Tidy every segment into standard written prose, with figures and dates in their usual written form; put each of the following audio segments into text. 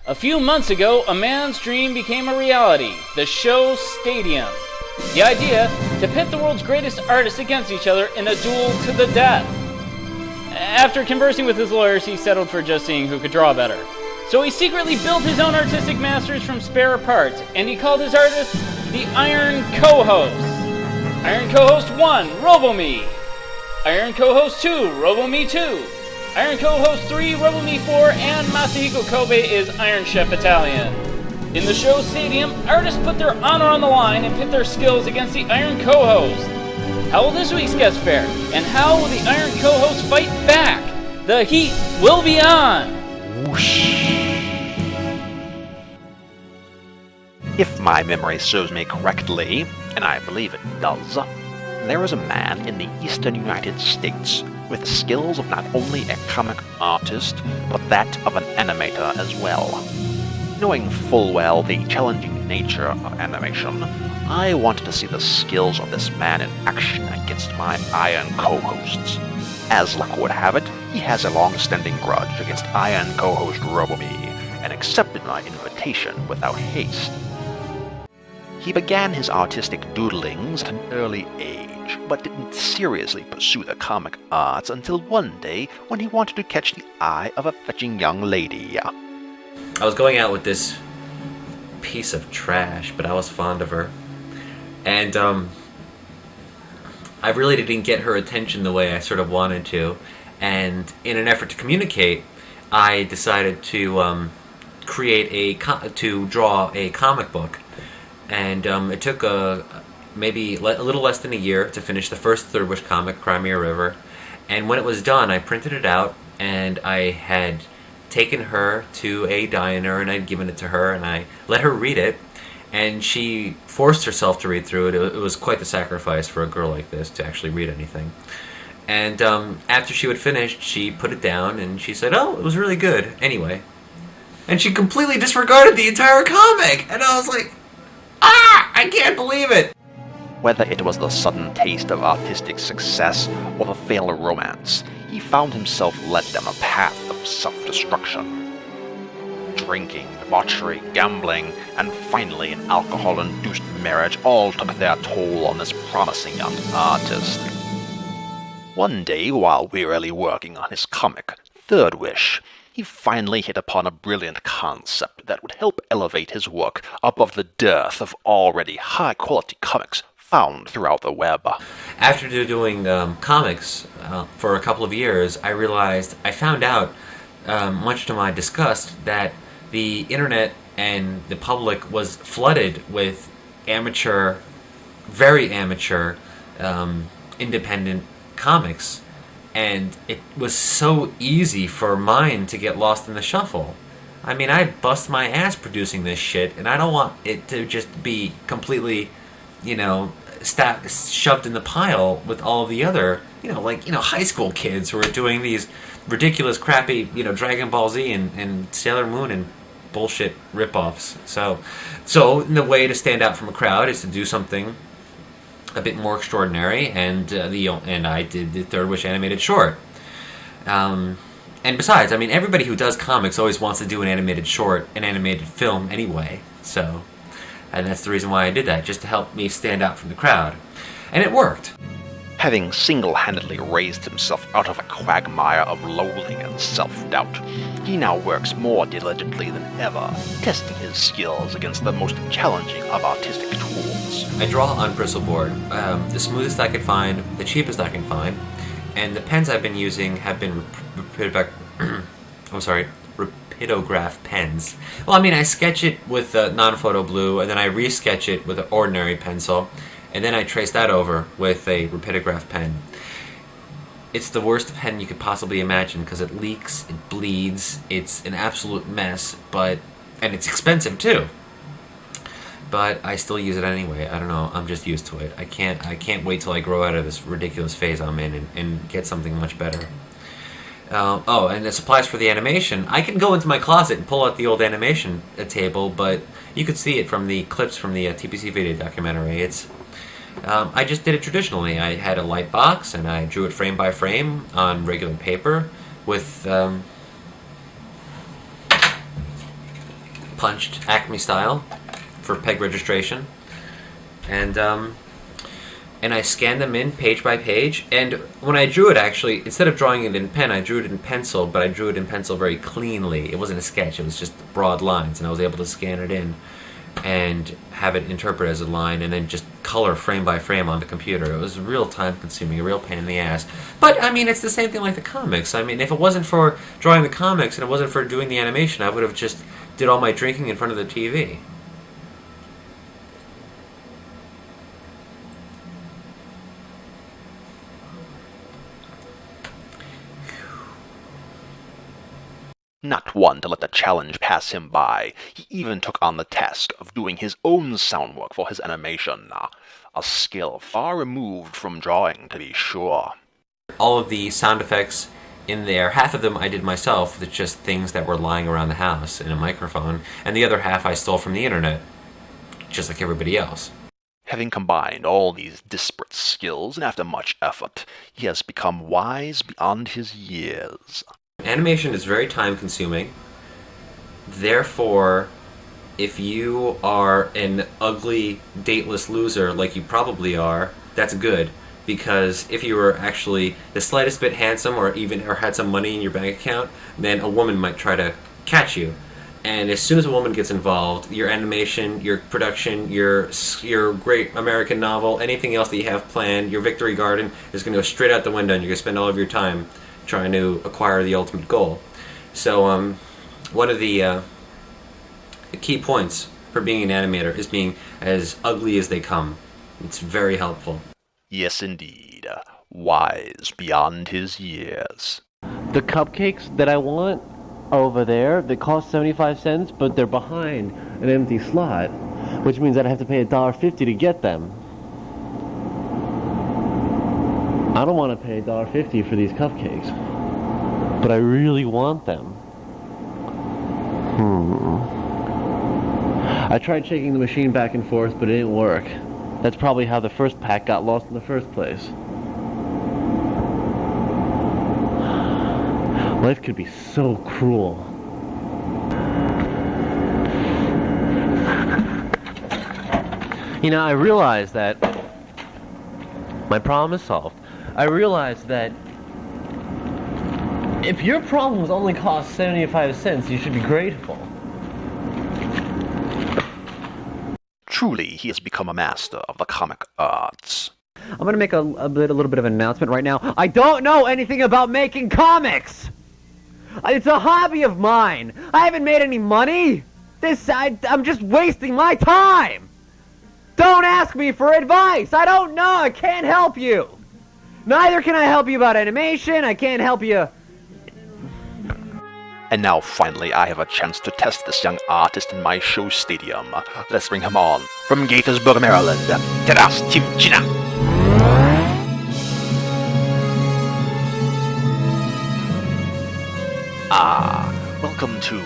A few months ago, a man's dream became a reality, the show Stadium. The idea, to pit the world's greatest artists against each other in a duel to the death. After conversing with his lawyers, he settled for just seeing who could draw better. So he secretly built his own artistic masters from spare parts, and he called his artists the Iron Co-Hosts. Iron Co-Host 1, RoboMe. Iron Co-Host 2, RoboMe 2. Iron Co-Host 3, RoboMe 4, and Masahiko Kobe is Iron Chef Italian. In the show Stadium, artists put their honor on the line and pit their skills against the Iron Co-Host. How will this week's guest fare? And how will the Iron Co-Host fight back? The heat will be on! Whoosh. If my memory serves me correctly, and I believe it does, there is a man in the eastern United States with the skills of not only a comic artist, but that of an animator as well. Knowing full well the challenging nature of animation, I wanted to see the skills of this man in action against my Iron Co-Hosts. As luck would have it, he has a long-standing grudge against Iron Co-Host RoboMe, and accepted my invitation without haste. He began his artistic doodlings at an early age, but didn't seriously pursue the comic arts until one day when he wanted to catch the eye of a fetching young lady. I was going out with this piece of trash, but I was fond of her. And I really didn't get her attention the way I sort of wanted to. And in an effort to communicate, I decided to draw a comic book. And it took maybe a little less than a year to finish the first Third Wish comic, Crimea River. And when it was done, I printed it out, and I had taken her to a diner, and I'd given it to her, and I let her read it, and she forced herself to read through it. It was quite the sacrifice for a girl like this to actually read anything. And after she would finish, she put it down, and she said, "Oh, it was really good, anyway." And she completely disregarded the entire comic, and I was like, I can't believe it! Whether it was the sudden taste of artistic success or the failed romance, he found himself led down a path of self-destruction. Drinking, debauchery, gambling, and finally an alcohol-induced marriage all took their toll on this promising young artist. One day, while wearily working on his comic, Third Wish, he finally hit upon a brilliant concept that would help elevate his work above the dearth of already high-quality comics found throughout the web. After doing comics for a couple of years, I found out, much to my disgust, that the internet and the public was flooded with amateur, very amateur, independent comics. And it was so easy for mine to get lost in the shuffle. I mean, I bust my ass producing this shit, and I don't want it to just be completely, shoved in the pile with all of the other, high school kids who are doing these ridiculous, crappy, Dragon Ball Z and Sailor Moon and bullshit ripoffs. So the way to stand out from a crowd is to do something a bit more extraordinary, and I did the Third Wish animated short. And besides, I mean, everybody who does comics always wants to do an animated short, an animated film anyway. And that's the reason why I did that, just to help me stand out from the crowd. And it worked. Having single-handedly raised himself out of a quagmire of loathing and self-doubt, he now works more diligently than ever, testing his skills against the most challenging of artistic tools. I draw on bristleborn, the smoothest I could find, the cheapest I can find, and the pens I've been using have been rapidograph pens. Well, I mean, I sketch it with non-photo blue, and then I re-sketch it with an ordinary pencil, and then I trace that over with a rapidograph pen. It's the worst pen you could possibly imagine because it leaks, it bleeds, it's an absolute mess, and it's expensive too. But I still use it anyway. I don't know, I'm just used to it. I can't wait till I grow out of this ridiculous phase I'm in and get something much better. And the supplies for the animation, I can go into my closet and pull out the old animation table, but you could see it from the clips from the TPC video documentary. I just did it traditionally. I had a light box, and I drew it frame by frame on regular paper with punched Acme style for peg registration, and I scanned them in page by page. And when I drew it, actually, instead of drawing it in pen, I drew it in pencil, but I drew it in pencil very cleanly. It wasn't a sketch, it was just broad lines, and I was able to scan it in and have it interpret as a line, and then just color frame by frame on the computer. It was real time consuming, a real pain in the ass. But, I mean, it's the same thing like the comics. I mean, if it wasn't for drawing the comics and it wasn't for doing the animation, I would have just did all my drinking in front of the TV. Not one to let the challenge pass him by, he even took on the task of doing his own sound work for his animation, a skill far removed from drawing, to be sure. All of the sound effects in there, half of them I did myself, with just things that were lying around the house in a microphone, and the other half I stole from the internet, just like everybody else. Having combined all these disparate skills, and after much effort, he has become wise beyond his years. Animation is very time-consuming. Therefore, if you are an ugly, dateless loser like you probably are, that's good. Because if you were actually the slightest bit handsome or had some money in your bank account, then a woman might try to catch you. And as soon as a woman gets involved, your animation, your production, your great American novel, anything else that you have planned, your victory garden is going to go straight out the window, and you're going to spend all of your time trying to acquire the ultimate goal. So one of the key points for being an animator is being as ugly as they come. It's very helpful. Yes, indeed. Wise beyond his years. The cupcakes that I want are over there. They cost 75 cents, but they're behind an empty slot, which means that I have to pay $1.50 to get them. I don't want to pay $1.50 for these cupcakes, but I really want them. I tried shaking the machine back and forth, but it didn't work. That's probably how the first pack got lost in the first place. Life could be so cruel. You know, I realized that my problem is solved. I realized that if your problems only cost 75 cents, you should be grateful. Truly, he has become a master of the comic arts. I'm gonna make a little bit of an announcement right now. I don't know anything about making comics! It's a hobby of mine. I haven't made any money. I'm just wasting my time. Don't ask me for advice. I don't know. I can't help you. Neither can I help you about animation. I can't help you. And now, finally, I have a chance to test this young artist in my show stadium. Let's bring him on. From Gaithersburg, Maryland, Taras Tymczyna. Welcome to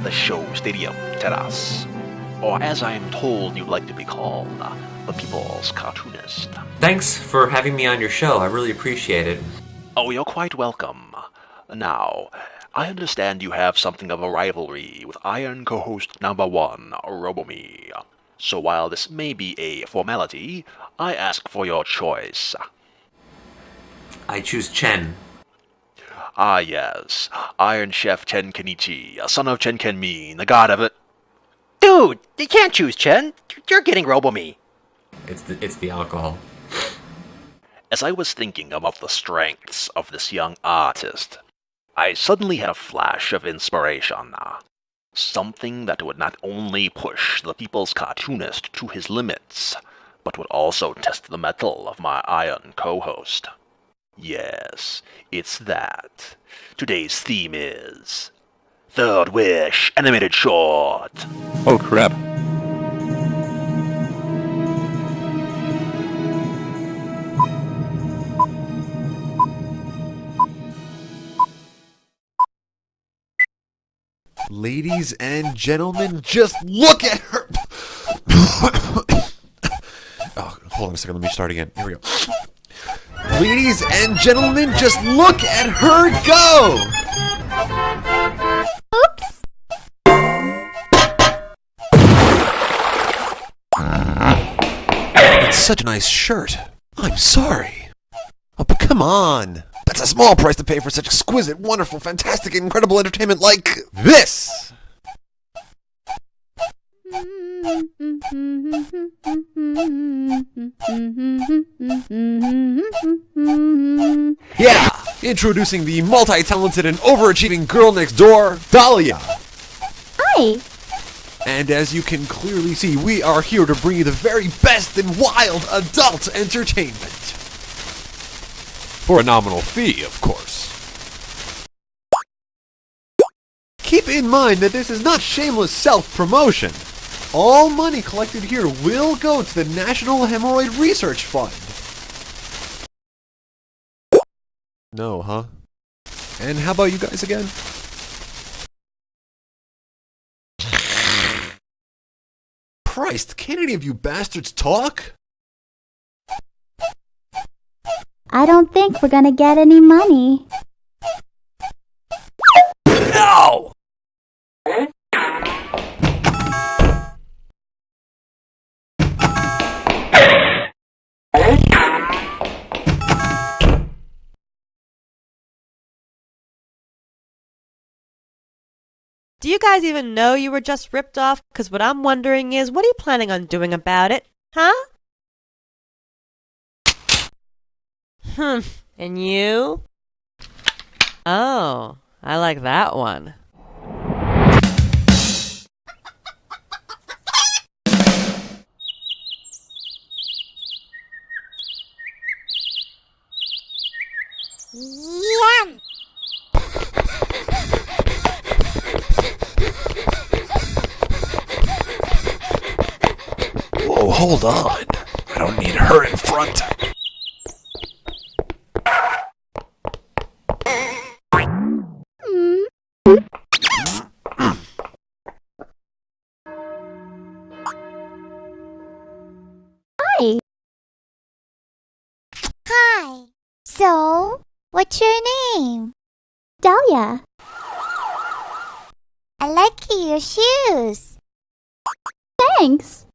the show stadium, Taras. Or as I am told you'd like to be called, the people's cartoonist. Thanks for having me on your show. I really appreciate it. Oh, you're quite welcome. Now, I understand you have something of a rivalry with Iron co-host number 1, Robomy. So while this may be a formality, I ask for your choice. I choose Chen. Ah yes, Iron Chef Chen Kenichi, son of Chen Kenmin, the god of it. Dude, you can't choose Chen. You're getting Robomy. It's the alcohol. As I was thinking about the strengths of this young artist, I suddenly had a flash of inspiration. Something that would not only push the people's cartoonist to his limits, but would also test the mettle of my Iron co-host. Yes, it's that. Today's theme is Third Wish Animated Short. Oh crap. Ladies and gentlemen, just look at her. Oh, hold on a second. Let me start again. Here we go. Ladies and gentlemen, just look at her go. such a nice shirt. I'm sorry. Oh, but come on. That's a small price to pay for such exquisite, wonderful, fantastic, incredible entertainment like this. Yeah! Introducing the multi-talented and overachieving girl next door, Dahlia. Hi. And as you can clearly see, we are here to bring you the very best in wild adult entertainment. For a nominal fee, of course. Keep in mind that this is not shameless self-promotion. All money collected here will go to the National Hemorrhoid Research Fund. No, huh? And how about you guys again? Christ, can't any of you bastards talk? I don't think we're gonna get any money. No! Do you guys even know you were just ripped off? Because what I'm wondering is, what are you planning on doing about it? Huh? And you? Oh, I like that one. Yum! Whoa, hold on. I don't need her in front. Hi. Hi. So, what's your name? Dahlia. I like your shoes. Thanks.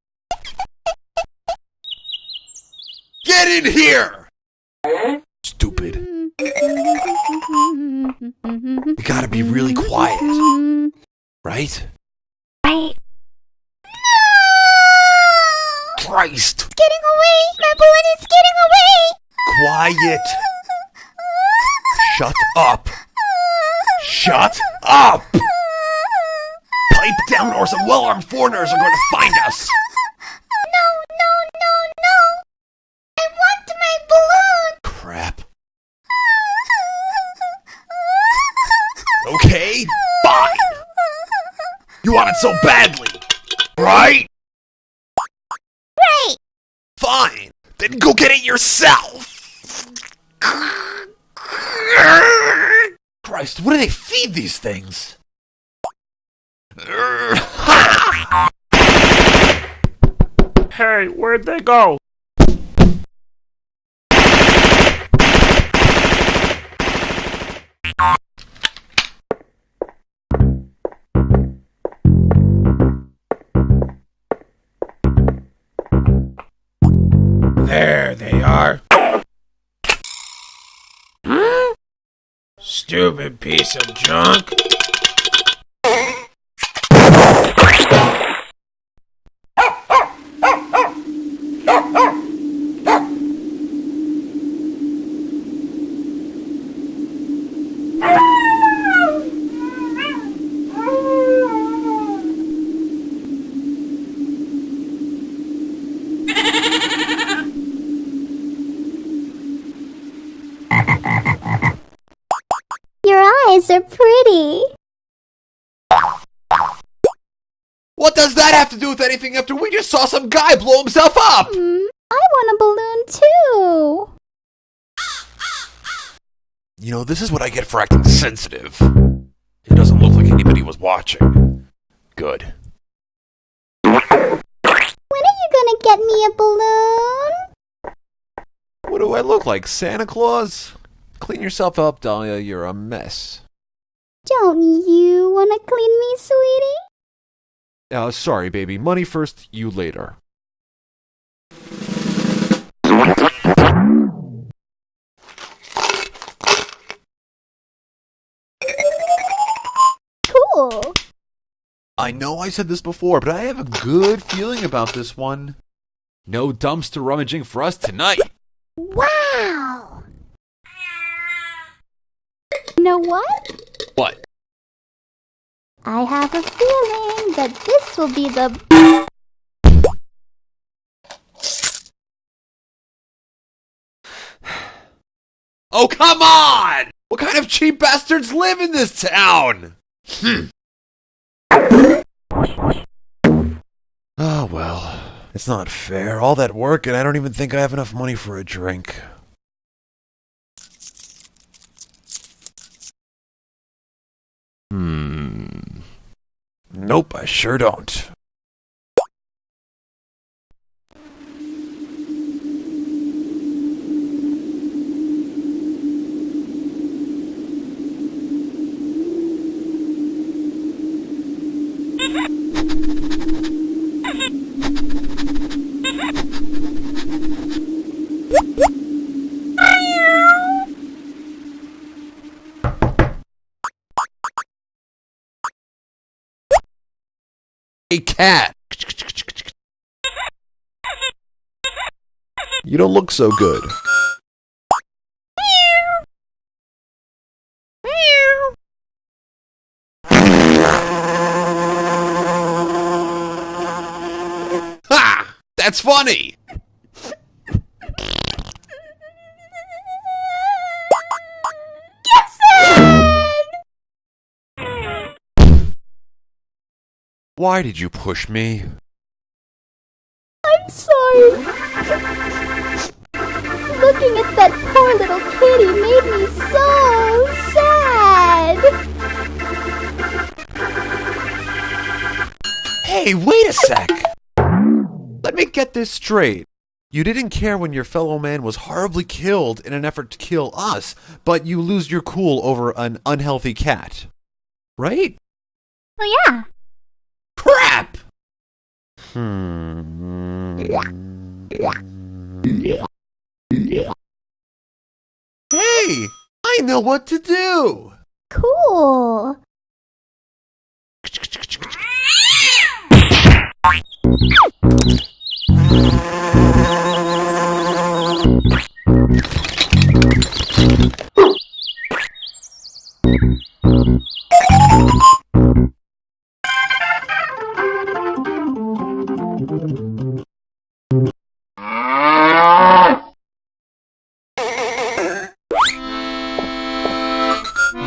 Get in here! Stupid. You gotta be really quiet. Right? Right. Christ! It's getting away! My balloon is getting away! Quiet! Shut up! Shut up! Pipe down or some well-armed foreigners are going to find us! No! I want my balloon! Crap. Okay, fine! You want it so badly, right? Right! Fine! Then go get it yourself! Christ, what do they feed these things? Hey, where'd they go? There they are. Stupid piece of junk. Your eyes are pretty. What does that have to do with anything after we just saw some guy blow himself up? I want a balloon too. You know, this is what I get for acting sensitive. It doesn't look like anybody was watching. Good. When are you gonna get me a balloon? What do I look like, Santa Claus? Clean yourself up, Dahlia. You're a mess. Don't you wanna clean me, sweetie? Sorry, baby. Money first, you later. I know I said this before, but I have a good feeling about this one. No dumpster rummaging for us tonight. Wow! You know what? What? I have a feeling that this will be the... Oh, come on! What kind of cheap bastards live in this town? Oh, well. It's not fair. All that work, and I don't even think I have enough money for a drink. Nope, I sure don't. Hey, cat! You don't look so good. Ha! That's funny! Why did you push me? I'm sorry. Looking at that poor little kitty made me so sad. Hey, wait a sec! Let me get this straight. You didn't care when your fellow man was horribly killed in an effort to kill us, but you lose your cool over an unhealthy cat. Right? Oh yeah. Crap! Hey! I know what to do! Cool.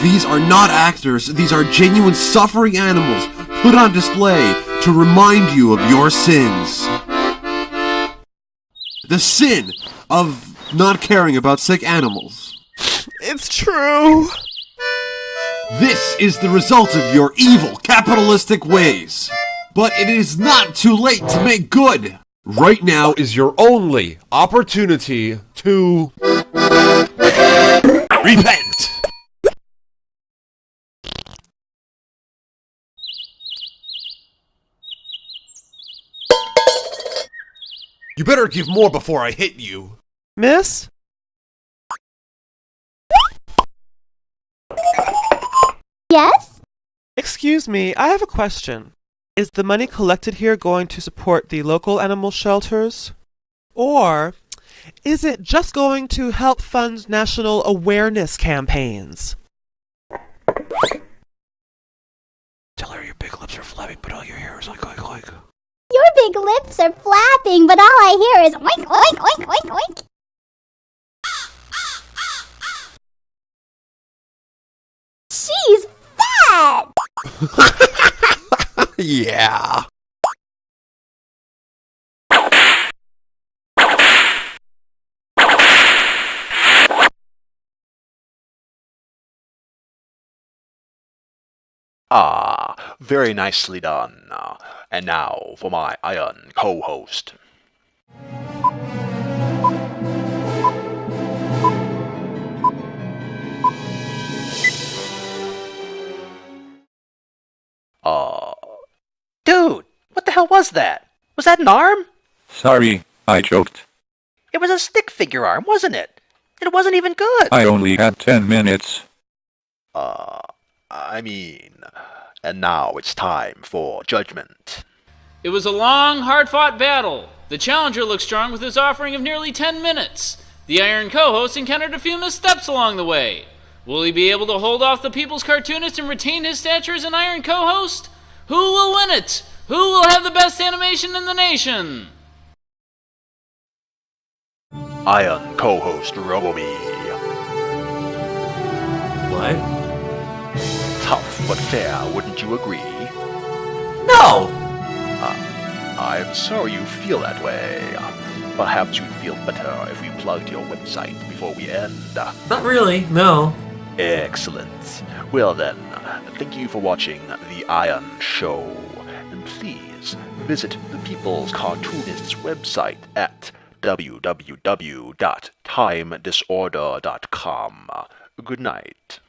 These are not actors, these are genuine suffering animals put on display to remind you of your sins. The sin of not caring about sick animals. It's true. This is the result of your evil capitalistic ways. But it is not too late to make good. Right now is your only opportunity to repent. You better give more before I hit you. Miss? Yes? Excuse me, I have a question. Is the money collected here going to support the local animal shelters? Or is it just going to help fund national awareness campaigns? Tell her your big lips are flapping, but all you hear is oink, oink, oink. Your big lips are flapping, but all I hear is oink, oink, oink, oink, oink. She's fat! Yeah. Ah, very nicely done. And now for my Iron co-host. Dude, what the hell was that? Was that an arm? Sorry, I choked. It was a stick figure arm, wasn't it? It wasn't even good. I only had 10 minutes. I mean, And now it's time for judgment. It was a long, hard-fought battle. The challenger looked strong with his offering of nearly 10 minutes. The Iron co-host encountered a few missteps along the way. Will he be able to hold off the People's Cartoonist and retain his stature as an Iron co-host? Who will win it? Who will have the best animation in the nation? Iron co-host Robomee. What? Tough but fair, wouldn't you agree? No! I'm sorry you feel that way. Perhaps you'd feel better if we plugged your website before we end. Not really, no. Excellent. Well then, thank you for watching The Iron Show. And please visit the People's Cartoonist's website at www.timedisorder.com. Good night.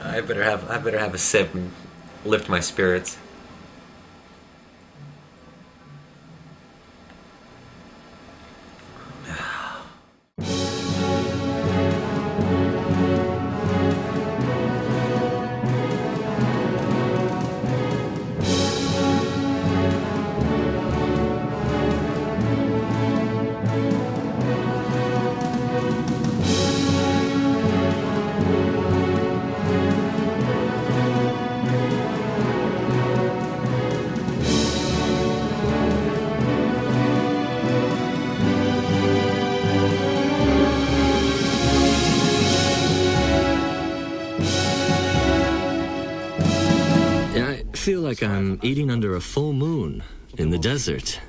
I better have a sip and lift my spirits. I feel like I'm eating under a full moon in the desert.